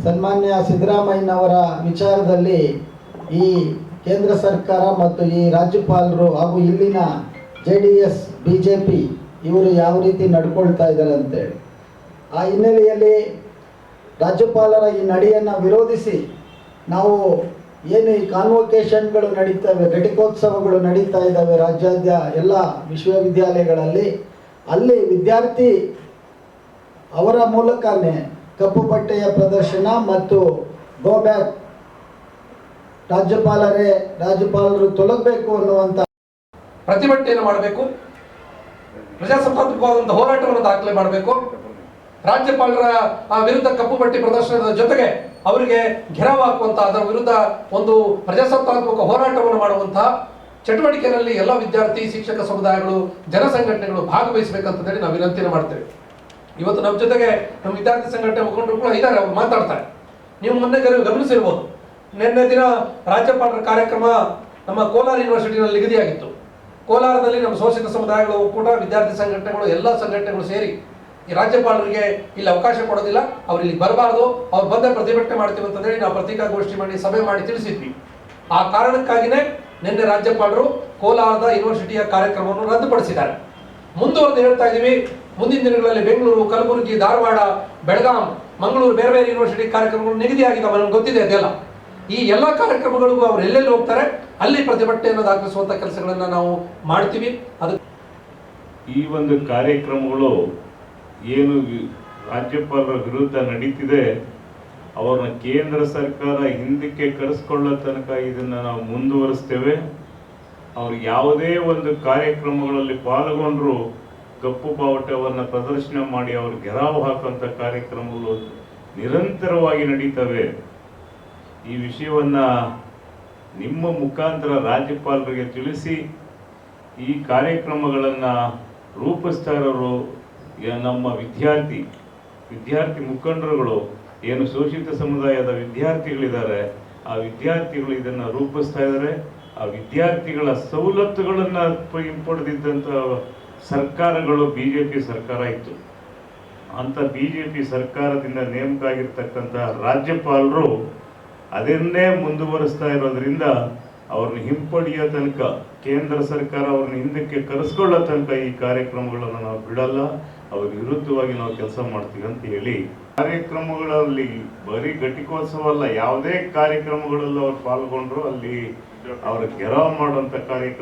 ಸನ್ಮಾನ್ಯ ಸಿದ್ದರಾಮಯ್ಯನವರ ವಿಚಾರದಲ್ಲಿ ಈ ಕೇಂದ್ರ ಸರ್ಕಾರ ಮತ್ತು ಈ ರಾಜ್ಯಪಾಲರು ಹಾಗೂ ಇಲ್ಲಿನ JDS BJP ಇವರು ಯಾವ ರೀತಿ ನಡ್ಕೊಳ್ತಾ ಇದ್ದಾರೆ ಅಂತೇಳಿ ಆ ಹಿನ್ನೆಲೆಯಲ್ಲಿ ರಾಜ್ಯಪಾಲರ ಈ ನಡೆಯನ್ನು ವಿರೋಧಿಸಿ ನಾವು ಏನು ಈ ಕಾನ್ವೊಕೇಶನ್ಗಳು ನಡೀತವೆ, ಘಟಿಕೋತ್ಸವಗಳು ನಡೀತಾ ಇದ್ದಾವೆ ರಾಜ್ಯಾದ್ಯ ಎಲ್ಲ ವಿಶ್ವವಿದ್ಯಾಲಯಗಳಲ್ಲಿ, ಅಲ್ಲಿ ವಿದ್ಯಾರ್ಥಿ ಅವರ ಮೂಲಕನೇ ಕಪ್ಪು ಬಟ್ಟೆಯ ಪ್ರದರ್ಶನ ಮತ್ತು ಗೋ ಬ್ಯಾಕ್, ರಾಜ್ಯಪಾಲರು ತೊಲಗಬೇಕು ಅನ್ನುವಂಥ ಪ್ರತಿಭಟನೆಯನ್ನು ಮಾಡಬೇಕು, ಪ್ರಜಾಸತ್ತಾತ್ಮಕವಾದಂತಹ ಹೋರಾಟವನ್ನು ದಾಖಲೆ ಮಾಡಬೇಕು. ರಾಜ್ಯಪಾಲರ ವಿರುದ್ಧ ಕಪ್ಪು ಬಟ್ಟೆ ಪ್ರದರ್ಶನದ ಜೊತೆಗೆ ಅವರಿಗೆ ಘೆರಾವ್ ಹಾಕುವಂತ, ಅದರ ವಿರುದ್ಧ ಒಂದು ಪ್ರಜಾಸತ್ತಾತ್ಮಕ ಹೋರಾಟವನ್ನು ಮಾಡುವಂತಹ ಚಟುವಟಿಕೆಯಲ್ಲಿ ಎಲ್ಲ ವಿದ್ಯಾರ್ಥಿ ಶಿಕ್ಷಕ ಸಮುದಾಯಗಳು ಜನ ಸಂಘಟನೆಗಳು ಭಾಗವಹಿಸಬೇಕಂತ ಹೇಳಿ ನಾವು ವಿನಂತಿಯನ್ನು ಮಾಡ್ತೇವೆ. ಇವತ್ತು ನಮ್ಮ ಜೊತೆಗೆ ನಮ್ಮ ವಿದ್ಯಾರ್ಥಿ ಸಂಘಟನೆ ಮುಖಂಡರು ಕೂಡ ಇದ್ದಾರೆ, ಅವರು ಮಾತಾಡ್ತಾರೆ. ನೀವು ಮೊನ್ನೆ ಗಮನಿಸಿರ್ಬೋದು, ನಿನ್ನೆ ದಿನ ರಾಜ್ಯಪಾಲರ ಕಾರ್ಯಕ್ರಮ ನಮ್ಮ ಕೋಲಾರ ಯೂನಿವರ್ಸಿಟಿನಲ್ಲಿ ನಿಗದಿಯಾಗಿತ್ತು. ಕೋಲಾರದಲ್ಲಿ ನಮ್ಮ ಶೋಷಿತ ಸಮುದಾಯಗಳು ಕೂಡ ವಿದ್ಯಾರ್ಥಿ ಸಂಘಟನೆಗಳು ಎಲ್ಲ ಸಂಘಟನೆಗಳು ಸೇರಿ ಈ ರಾಜ್ಯಪಾಲರಿಗೆ ಇಲ್ಲಿ ಅವಕಾಶ ಕೊಡೋದಿಲ್ಲ, ಅವ್ರು ಇಲ್ಲಿ ಬರಬಾರ್ದು, ಅವ್ರು ಬಂದ ಪ್ರತಿಭಟನೆ ಮಾಡ್ತೀವಿ ಅಂತ ಹೇಳಿ ನಾವು ಪತ್ರಿಕಾಗೋಷ್ಠಿ ಮಾಡಿ ಸಭೆ ಮಾಡಿ ತಿಳಿಸಿದ್ವಿ. ಆ ಕಾರಣಕ್ಕಾಗಿನೇ ನಿನ್ನೆ ರಾಜ್ಯಪಾಲರು ಕೋಲಾರದ ಯೂನಿವರ್ಸಿಟಿಯ ಕಾರ್ಯಕ್ರಮವನ್ನು ರದ್ದುಪಡಿಸಿದ್ದಾರೆ. ಮುಂದುವರೆದು ಹೇಳ್ತಾ ಇದ್ದೀವಿ, ಮುಂದಿನ ದಿನಗಳಲ್ಲಿ ಬೆಂಗಳೂರು, ಕಲಬುರಗಿ, ಧಾರವಾಡ, ಬೆಳಗಾಂ, ಮಂಗಳೂರು ಬೇರೆ ಬೇರೆ ಯೂನಿವರ್ಸಿಟಿ ಕಾರ್ಯಕ್ರಮಗಳು ನಿಗದಿಯಾಗಿದ್ದಾವೆ, ನಮ್ಗೆ ಗೊತ್ತಿದೆ ಅದೆಲ್ಲ. ಈ ಎಲ್ಲ ಕಾರ್ಯಕ್ರಮಗಳಿಗೂ ಅವರು ಎಲ್ಲೆಲ್ಲಿ ಹೋಗ್ತಾರೆ ಅಲ್ಲಿ ಪ್ರತಿಭಟನೆಯನ್ನು ದಾಖಲಿಸುವಂತ ಕೆಲಸಗಳನ್ನ ನಾವು ಮಾಡ್ತೀವಿ. ಅದು ಈ ಒಂದು ಕಾರ್ಯಕ್ರಮಗಳು ಏನು ರಾಜ್ಯಪಾಲರ ವಿರುದ್ಧ ನಡೀತಿದೆ, ಅವ್ರನ್ನ ಕೇಂದ್ರ ಸರ್ಕಾರ ಹಿಂದಕ್ಕೆ ಕರೆಸ್ಕೊಳ್ಳೋ ತನಕ ಇದನ್ನ ನಾವು ಮುಂದುವರಿಸ್ತೇವೆ. ಅವ್ರು ಯಾವುದೇ ಒಂದು ಕಾರ್ಯಕ್ರಮಗಳಲ್ಲಿ ಪಾಲ್ಗೊಂಡ್ರು ಕಪ್ಪು ಬಾವುಟವನ್ನು ಪ್ರದರ್ಶನ ಮಾಡಿ ಅವ್ರು ಘೆರಾವ್ ಹಾಕುವಂಥ ಕಾರ್ಯಕ್ರಮಗಳು ನಿರಂತರವಾಗಿ ನಡೀತವೆ. ಈ ವಿಷಯವನ್ನ ನಿಮ್ಮ ಮುಖಾಂತರ ರಾಜ್ಯಪಾಲರಿಗೆ ತಿಳಿಸಿ ಈ ಕಾರ್ಯಕ್ರಮಗಳನ್ನು ರೂಪಿಸ್ತಾ ಇರೋರು ನಮ್ಮ ವಿದ್ಯಾರ್ಥಿ ಮುಖಂಡರುಗಳು, ಏನು ಶೋಷಿತ ಸಮುದಾಯದ ವಿದ್ಯಾರ್ಥಿಗಳಿದ್ದಾರೆ, ಆ ವಿದ್ಯಾರ್ಥಿಗಳು ಇದನ್ನು ರೂಪಿಸ್ತಾ ಇದ್ದಾರೆ. ಆ ವಿದ್ಯಾರ್ಥಿಗಳ ಸವಲತ್ತುಗಳನ್ನು ಪಡೆದಿದ್ದಂಥ ಸರ್ಕಾರಗಳು BJP ಸರ್ಕಾರ ಇತ್ತು. ಅಂಥ BJP ಸರ್ಕಾರದಿಂದ ನೇಮಕ ಆಗಿರ್ತಕ್ಕಂಥ ರಾಜ್ಯಪಾಲರು ಅದನ್ನೇ ಮುಂದುವರಿಸ್ತಾ ಇರೋದ್ರಿಂದ ಅವ್ರನ್ನ ಹಿಂಪಡೆಯೋ ತನಕ, ಕೇಂದ್ರ ಸರ್ಕಾರ ಅವ್ರನ್ನ ಹಿಂದಕ್ಕೆ ಕರೆಸ್ಕೊಳ್ಳೋ ತನಕ ಈ ಕಾರ್ಯಕ್ರಮಗಳನ್ನು ನಾವು ಬಿಡಲ್ಲ, ಅವ್ರ ವಿರುದ್ಧವಾಗಿ ನಾವು ಕೆಲಸ ಮಾಡ್ತೀವಿ ಅಂತ ಹೇಳಿ, ಕಾರ್ಯಕ್ರಮಗಳಲ್ಲಿ ಬರೀ ಘಟಿಕೋತ್ಸವ ಅಲ್ಲ, ಯಾವುದೇ ಕಾರ್ಯಕ್ರಮಗಳಲ್ಲಿ ಅವ್ರು ಪಾಲ್ಗೊಂಡ್ರು ಅಲ್ಲಿ ಅವ್ರ ಘೆರಾವ್ ಮಾಡುವಂಥ ಕಾರ್ಯಕ್ರಮ